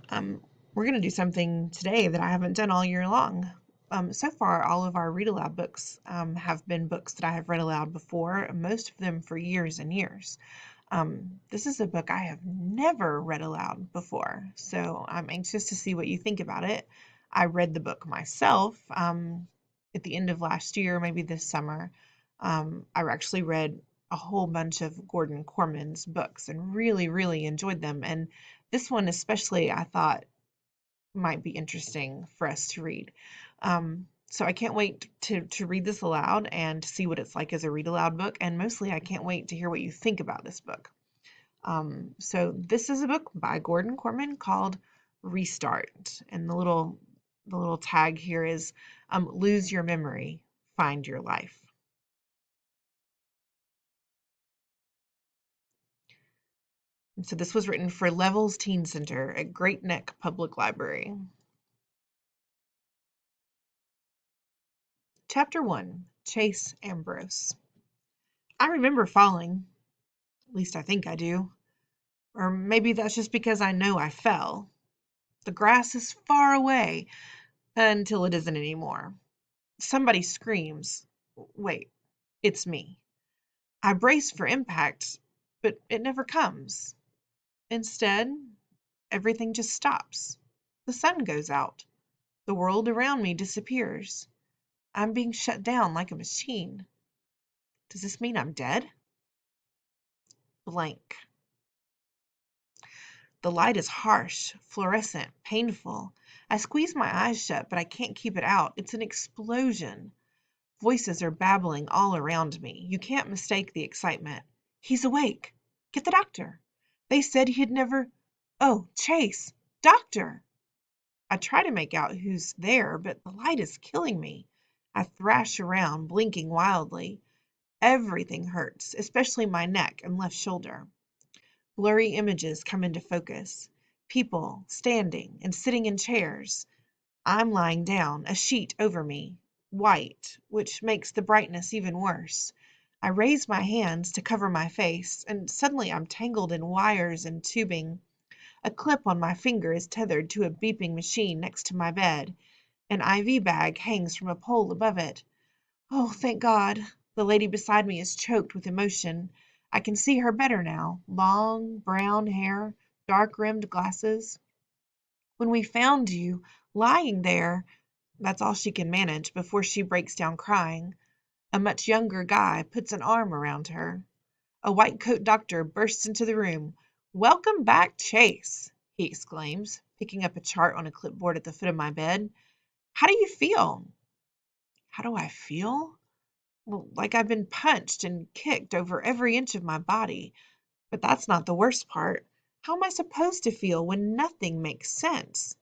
Um, we're going to do something today that I haven't done all year long. So far, all of our read aloud books have been books that I have read aloud before, most of them for years and years. This is a book I have never read aloud before, so I'm anxious to see what you think about it. I read the book myself at the end of last year, maybe this summer. I actually read a whole bunch of Gordon Corman's books and really, really enjoyed them. And this one, especially, I thought might be interesting for us to read. So I can't wait to read this aloud and to see what it's like as a read aloud book. And mostly, I can't wait to hear what you think about this book. So this is a book by Gordon Corman called Restart, and the little tag here is lose your memory, find your life. And so this was written for Levels Teen Center at Great Neck Public Library. Chapter 1, Chase Ambrose. I remember falling. At least I think I do. Or maybe that's just because I know I fell. The grass is far away until it isn't anymore. Somebody screams. Wait, it's me. I brace for impact, but it never comes. Instead, everything just stops. The sun goes out. The world around me disappears. I'm being shut down like a machine. Does this mean I'm dead? Blank. The light is harsh, fluorescent, painful. I squeeze my eyes shut, but I can't keep it out. It's an explosion. Voices are babbling all around me. You can't mistake the excitement. He's awake. Get the doctor. They said he'd never. Oh, Chase! Doctor! I try to make out who's there, but the light is killing me. I thrash around, blinking wildly. Everything hurts, especially my neck and left shoulder. Blurry images come into focus. People standing and sitting in chairs. I'm lying down, a sheet over me, white, which makes the brightness even worse. I raise my hands to cover my face, and suddenly I'm tangled in wires and tubing. A clip on my finger is tethered to a beeping machine next to my bed. An IV bag hangs from a pole above it. Oh, thank God. The lady beside me is choked with emotion. I can see her better now. Long, brown hair, dark-rimmed glasses. When we found you, lying there, that's all she can manage before she breaks down crying. A much younger guy puts an arm around her. A white coat doctor bursts into the room. Welcome back, Chase, he exclaims, picking up a chart on a clipboard at the foot of my bed. How do you feel? How do I feel? Well, like I've been punched and kicked over every inch of my body. But that's not the worst part. How am I supposed to feel when nothing makes sense?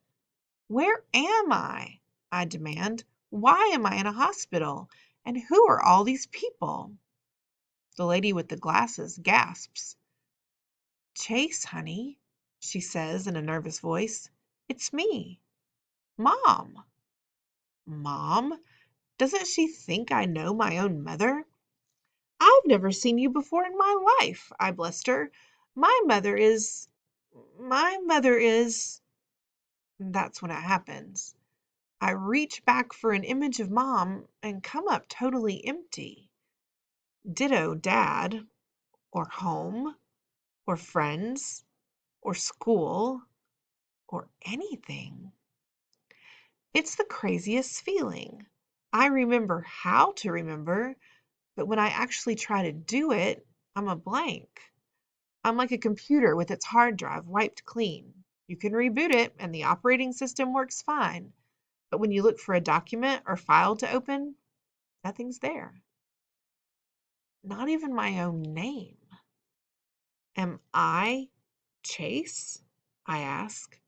Where am I? I demand. Why am I in a hospital? And who are all these people? The lady with the glasses gasps. Chase, honey, she says in a nervous voice. It's me. Mom. Mom? Doesn't she think I know my own mother? I've never seen you before in my life, I bluster. My mother is. My mother is. That's when it happens. I reach back for an image of Mom and come up totally empty. Ditto Dad, or home, or friends, or school, or anything. It's the craziest feeling. I remember how to remember, but when I actually try to do it, I'm a blank. I'm like a computer with its hard drive wiped clean. You can reboot it and the operating system works fine. But when you look for a document or file to open, nothing's there. Not even my own name. Am I Chase? I ask.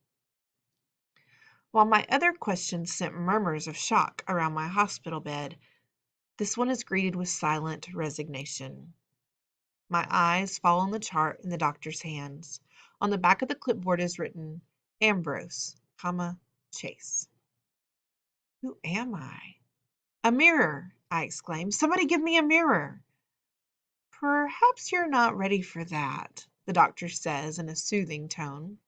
While my other questions sent murmurs of shock around my hospital bed, this one is greeted with silent resignation. My eyes fall on the chart in the doctor's hands. On the back of the clipboard is written, Ambrose, Chase. Who am I? A mirror, I exclaim. Somebody give me a mirror. Perhaps you're not ready for that, the doctor says in a soothing tone.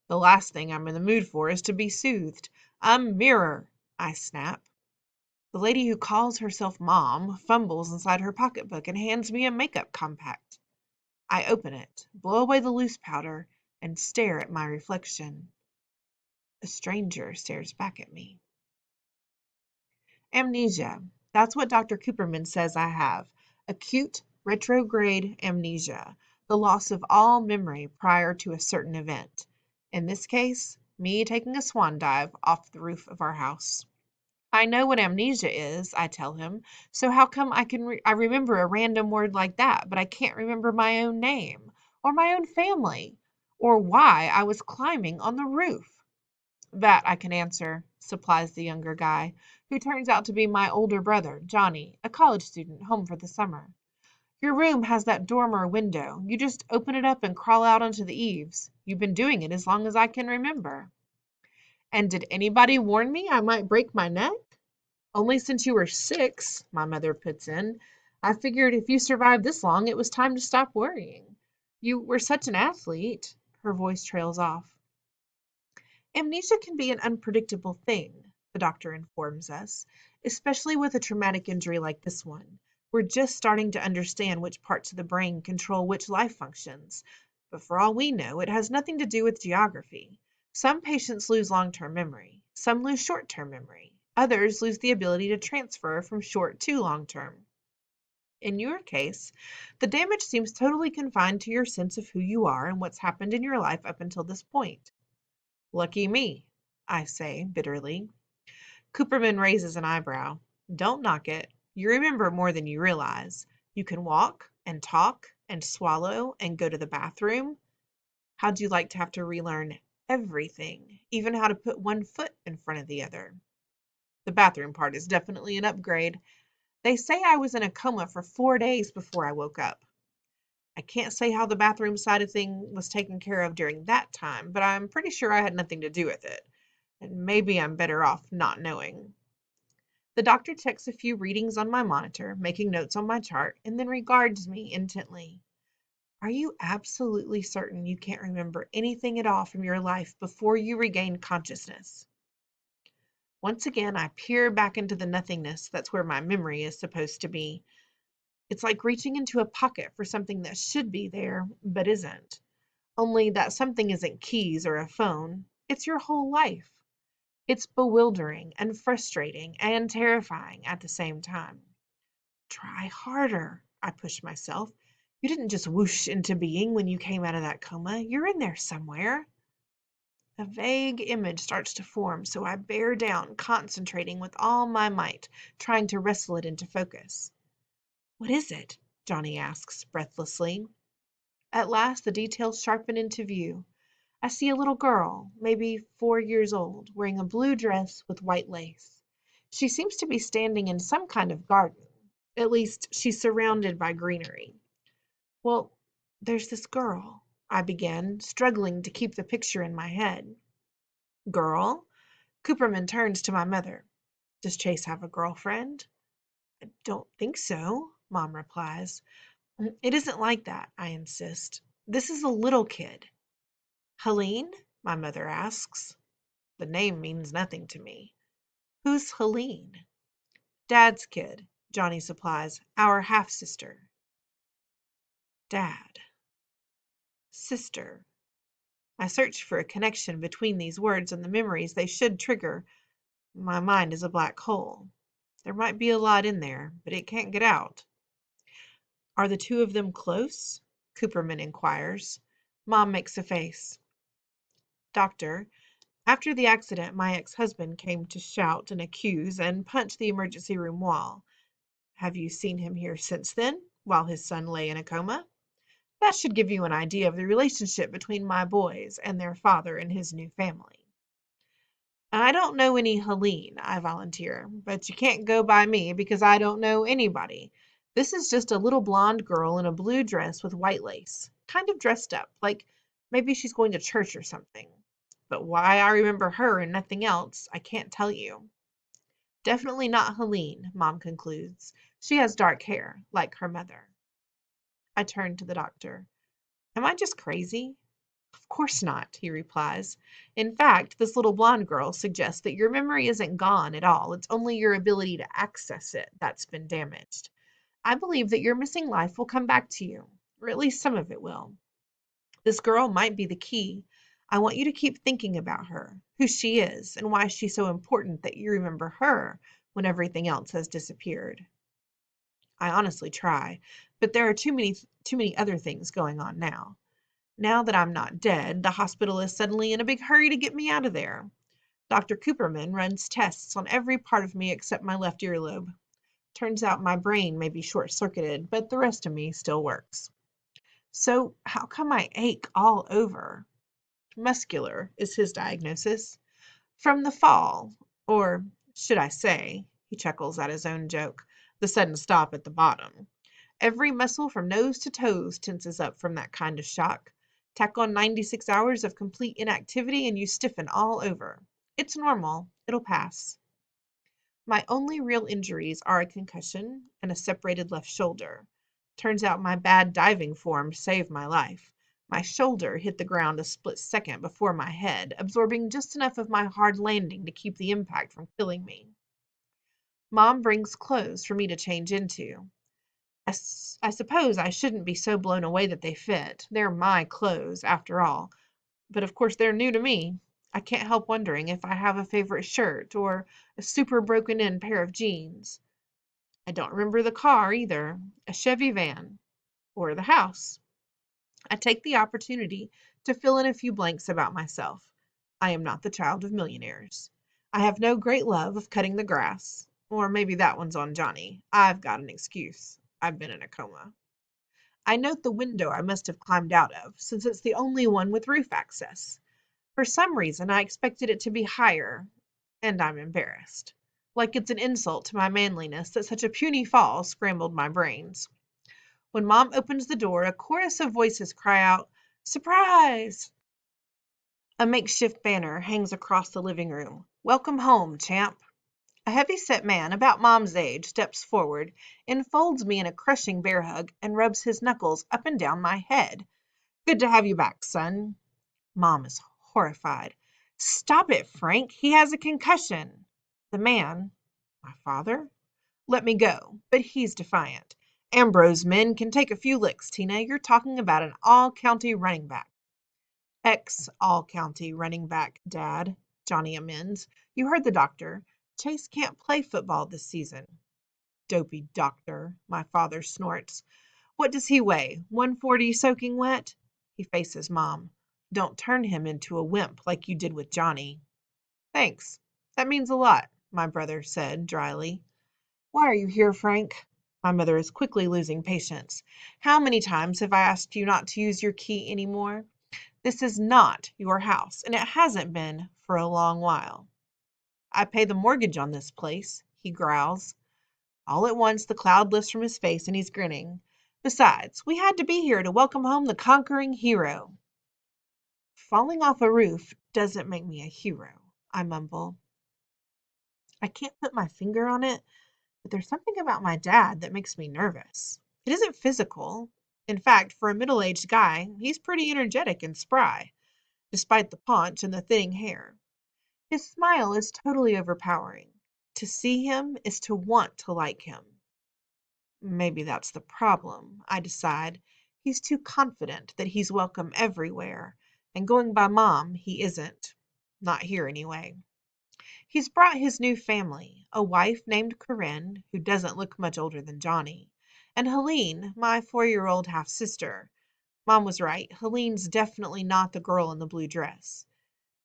The last thing I'm in the mood for is to be soothed. A mirror, I snap. The lady who calls herself Mom fumbles inside her pocketbook and hands me a makeup compact. I open it, blow away the loose powder, and stare at my reflection. A stranger stares back at me. Amnesia. That's what Dr. Cooperman says I have. Acute retrograde amnesia, the loss of all memory prior to a certain event. In this case, me taking a swan dive off the roof of our house. I know what amnesia is, I tell him, so how come I remember a random word like that, but I can't remember my own name, or my own family, or why I was climbing on the roof? That I can answer, supplies the younger guy, who turns out to be my older brother, Johnny, a college student home for the summer. Your room has that dormer window. You just open it up and crawl out onto the eaves. You've been doing it as long as I can remember. And did anybody warn me I might break my neck? Only since you were 6, my mother puts in. I figured if you survived this long, it was time to stop worrying. You were such an athlete. Her voice trails off. Amnesia can be an unpredictable thing, the doctor informs us, especially with a traumatic injury like this one. We're just starting to understand which parts of the brain control which life functions, but for all we know, it has nothing to do with geography. Some patients lose long-term memory, some lose short-term memory, others lose the ability to transfer from short to long-term. In your case, the damage seems totally confined to your sense of who you are and what's happened in your life up until this point. Lucky me, I say bitterly. Cooperman raises an eyebrow. Don't knock it. You remember more than you realize. You can walk and talk and swallow and go to the bathroom. How'd you like to have to relearn everything, even how to put one foot in front of the other? The bathroom part is definitely an upgrade. They say I was in a coma for 4 days before I woke up. I can't say how the bathroom side of thing was taken care of during that time, but I'm pretty sure I had nothing to do with it. And maybe I'm better off not knowing. The doctor checks a few readings on my monitor, making notes on my chart, and then regards me intently. Are you absolutely certain you can't remember anything at all from your life before you regain consciousness? Once again, I peer back into the nothingness that's where my memory is supposed to be. It's like reaching into a pocket for something that should be there, but isn't. Only that something isn't keys or a phone. It's your whole life. It's bewildering and frustrating and terrifying at the same time. Try harder, I push myself. You didn't just whoosh into being when you came out of that coma. You're in there somewhere. A vague image starts to form, so I bear down, concentrating with all my might, trying to wrestle it into focus. What is it? Johnny asks breathlessly. At last the details sharpen into view. I see a little girl, maybe 4 years old, wearing a blue dress with white lace. She seems to be standing in some kind of garden. At least, she's surrounded by greenery. Well, there's this girl, I began, struggling to keep the picture in my head. Girl? Cooperman turns to my mother. Does Chase have a girlfriend? I don't think so, Mom replies. It isn't like that, I insist. This is a little kid. Helene? My mother asks. The name means nothing to me. Who's Helene? Dad's kid, Johnny supplies. Our half-sister. Dad. Sister. I search for a connection between these words and the memories they should trigger. My mind is a black hole. There might be a lot in there, but it can't get out. Are the two of them close? Cooperman inquires. Mom makes a face. Doctor, after the accident, my ex-husband came to shout and accuse and punch the emergency room wall. Have you seen him here since then, while his son lay in a coma? That should give you an idea of the relationship between my boys and their father and his new family. I don't know any Helene, I volunteer, but you can't go by me because I don't know anybody. This is just a little blonde girl in a blue dress with white lace, kind of dressed up, like maybe she's going to church or something. But why I remember her and nothing else, I can't tell you. Definitely not Helene, Mom concludes. She has dark hair, like her mother. I turn to the doctor. Am I just crazy? Of course not, he replies. In fact, this little blonde girl suggests that your memory isn't gone at all. It's only your ability to access it that's been damaged. I believe that your missing life will come back to you, or at least some of it will. This girl might be the key. I want you to keep thinking about her, who she is, and why she's so important that you remember her when everything else has disappeared. I honestly try, but there are too many other things going on now. Now that I'm not dead, the hospital is suddenly in a big hurry to get me out of there. Dr. Cooperman runs tests on every part of me except my left earlobe. Turns out my brain may be short-circuited, but the rest of me still works. So how come I ache all over? Muscular is his diagnosis. From the fall, or should I say, he chuckles at his own joke, the sudden stop at the bottom. Every muscle from nose to toes tenses up from that kind of shock. Tack on 96 hours of complete inactivity and you stiffen all over. It's normal. It'll pass. My only real injuries are a concussion and a separated left shoulder. Turns out my bad diving form saved my life. My shoulder hit the ground a split second before my head, absorbing just enough of my hard landing to keep the impact from killing me. Mom brings clothes for me to change into. I suppose I shouldn't be so blown away that they fit. They're my clothes, after all. But of course they're new to me. I can't help wondering if I have a favorite shirt or a super broken in pair of jeans. I don't remember the car either, a Chevy van, or the house. I take the opportunity to fill in a few blanks about myself. I am not the child of millionaires. I have no great love of cutting the grass. Or maybe that one's on Johnny. I've got an excuse. I've been in a coma. I note the window I must have climbed out of, since it's the only one with roof access. For some reason, I expected it to be higher, and I'm embarrassed. Like it's an insult to my manliness that such a puny fall scrambled my brains. When Mom opens the door, a chorus of voices cry out, "Surprise!" A makeshift banner hangs across the living room. "Welcome home, champ." A heavy-set man, about Mom's age, steps forward, enfolds me in a crushing bear hug, and rubs his knuckles up and down my head. "Good to have you back, son." Mom is horrified. "Stop it, Frank. He has a concussion." The man, my father, let me go, but he's defiant. "Ambrose men can take a few licks, Tina. You're talking about an all-county running back." "Ex-all-county running back, Dad," Johnny amends. "You heard the doctor. Chase can't play football this season." "Dopey doctor," my father snorts. "What does he weigh? 140 soaking wet?" He faces Mom. "Don't turn him into a wimp like you did with Johnny." "Thanks. That means a lot," my brother said dryly. "Why are you here, Frank?" My mother is quickly losing patience. "How many times have I asked you not to use your key anymore? This is not your house, and it hasn't been for a long while." "I pay the mortgage on this place," he growls. All at once the cloud lifts from his face and he's grinning. "Besides, we had to be here to welcome home the conquering hero." "Falling off a roof doesn't make me a hero," I mumble. I can't put my finger on it, but there's something about my dad that makes me nervous. It isn't physical. In fact, for a middle-aged guy, he's pretty energetic and spry, despite the paunch and the thinning hair. His smile is totally overpowering. To see him is to want to like him. Maybe that's the problem, I decide. He's too confident that he's welcome everywhere, and going by Mom, he isn't. Not here, anyway. He's brought his new family, a wife named Corinne, who doesn't look much older than Johnny, and Helene, my 4-year-old half-sister. Mom was right. Helene's definitely not the girl in the blue dress.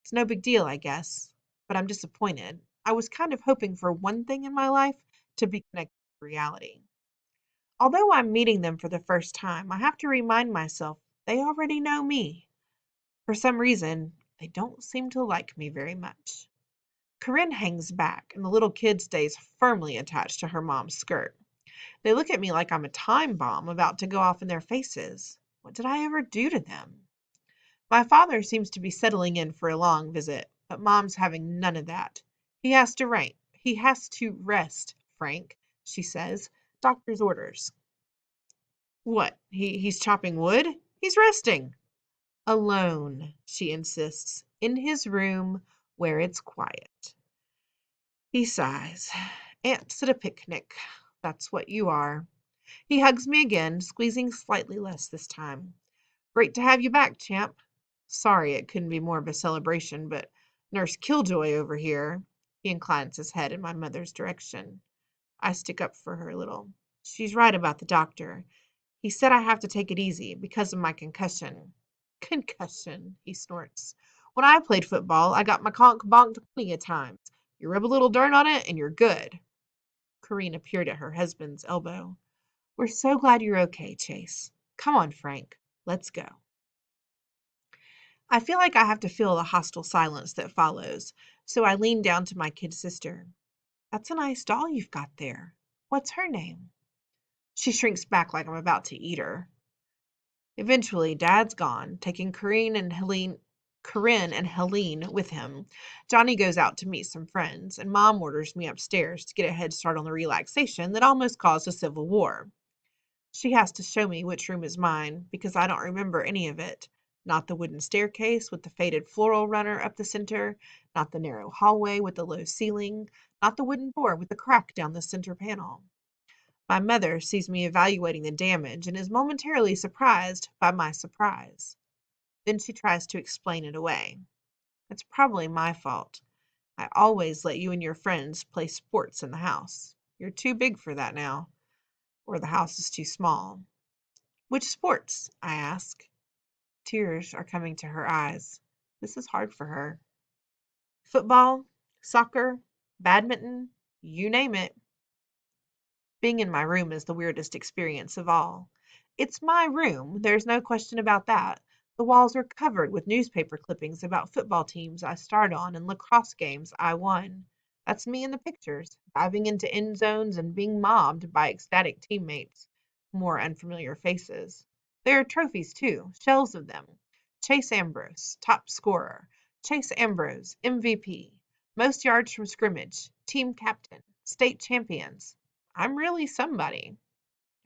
It's no big deal, I guess, but I'm disappointed. I was kind of hoping for one thing in my life to be connected to reality. Although I'm meeting them for the first time, I have to remind myself they already know me. For some reason, they don't seem to like me very much. Corinne hangs back, and the little kid stays firmly attached to her mom's skirt. They look at me like I'm a time bomb about to go off in their faces. What did I ever do to them? My father seems to be settling in for a long visit, but Mom's having none of that. He has to rest, Frank, she says. Doctor's orders. What? He's chopping wood? He's resting. Alone, she insists, in his room where it's quiet. He sighs. Ants at a picnic. That's what you are. He hugs me again, squeezing slightly less this time. Great to have you back, champ. Sorry it couldn't be more of a celebration, but Nurse Killjoy over here. He inclines his head in my mother's direction. I stick up for her a little. She's right about the doctor. He said I have to take it easy because of my concussion. Concussion, he snorts. When I played football, I got my conch bonked plenty of times. You rub a little dirt on it and you're good. Corinne appeared at her husband's elbow. We're so glad you're okay, Chase. Come on, Frank. Let's go. I feel like I have to feel the hostile silence that follows, so I lean down to my kid sister. That's a nice doll you've got there. What's her name? She shrinks back like I'm about to eat her. Eventually, Dad's gone, taking Corinne and Helene with him. Johnny goes out to meet some friends, and Mom orders me upstairs to get a head start on the relaxation that almost caused a civil war. She has to show me which room is mine, because I don't remember any of it. Not the wooden staircase with the faded floral runner up the center, not the narrow hallway with the low ceiling, not the wooden door with the crack down the center panel. My mother sees me evaluating the damage and is momentarily surprised by my surprise. Then she tries to explain it away. It's probably my fault. I always let you and your friends play sports in the house. You're too big for that now, or the house is too small. Which sports? I ask. Tears are coming to her eyes. This is hard for her. Football, soccer, badminton, you name it. Being in my room is the weirdest experience of all. It's my room, there's no question about that. The walls are covered with newspaper clippings about football teams I starred on and lacrosse games I won. That's me in the pictures, diving into end zones and being mobbed by ecstatic teammates. More unfamiliar faces. There are trophies too, shelves of them. Chase Ambrose, top scorer. Chase Ambrose, MVP. Most yards from scrimmage. Team captain. State champions. I'm really somebody.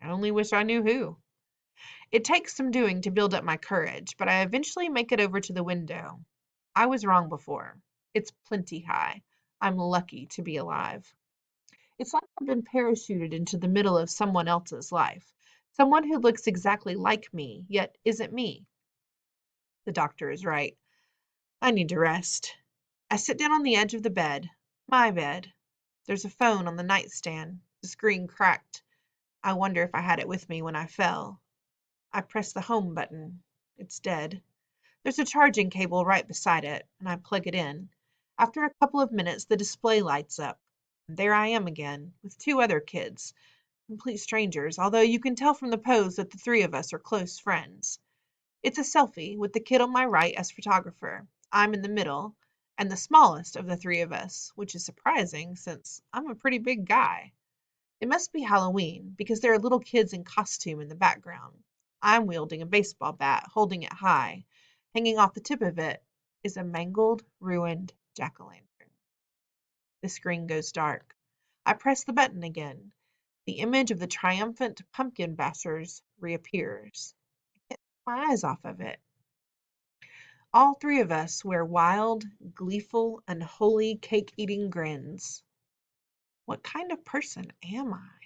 I only wish I knew who. It takes some doing to build up my courage, but I eventually make it over to the window. I was wrong before. It's plenty high. I'm lucky to be alive. It's like I've been parachuted into the middle of someone else's life. Someone who looks exactly like me, yet isn't me. The doctor is right. I need to rest. I sit down on the edge of the bed. My bed. There's a phone on the nightstand. The screen cracked. I wonder if I had it with me when I fell. I press the home button. It's dead. There's a charging cable right beside it, and I plug it in. After a couple of minutes, the display lights up. And there I am again, with two other kids. Complete strangers, although you can tell from the pose that the three of us are close friends. It's a selfie, with the kid on my right as photographer. I'm in the middle, and the smallest of the three of us, which is surprising since I'm a pretty big guy. It must be Halloween, because there are little kids in costume in the background. I'm wielding a baseball bat, holding it high. Hanging off the tip of it is a mangled, ruined jack-o'-lantern. The screen goes dark. I press the button again. The image of the triumphant pumpkin bashers reappears. I can't take my eyes off of it. All three of us wear wild, gleeful, unholy cake-eating grins. What kind of person am I?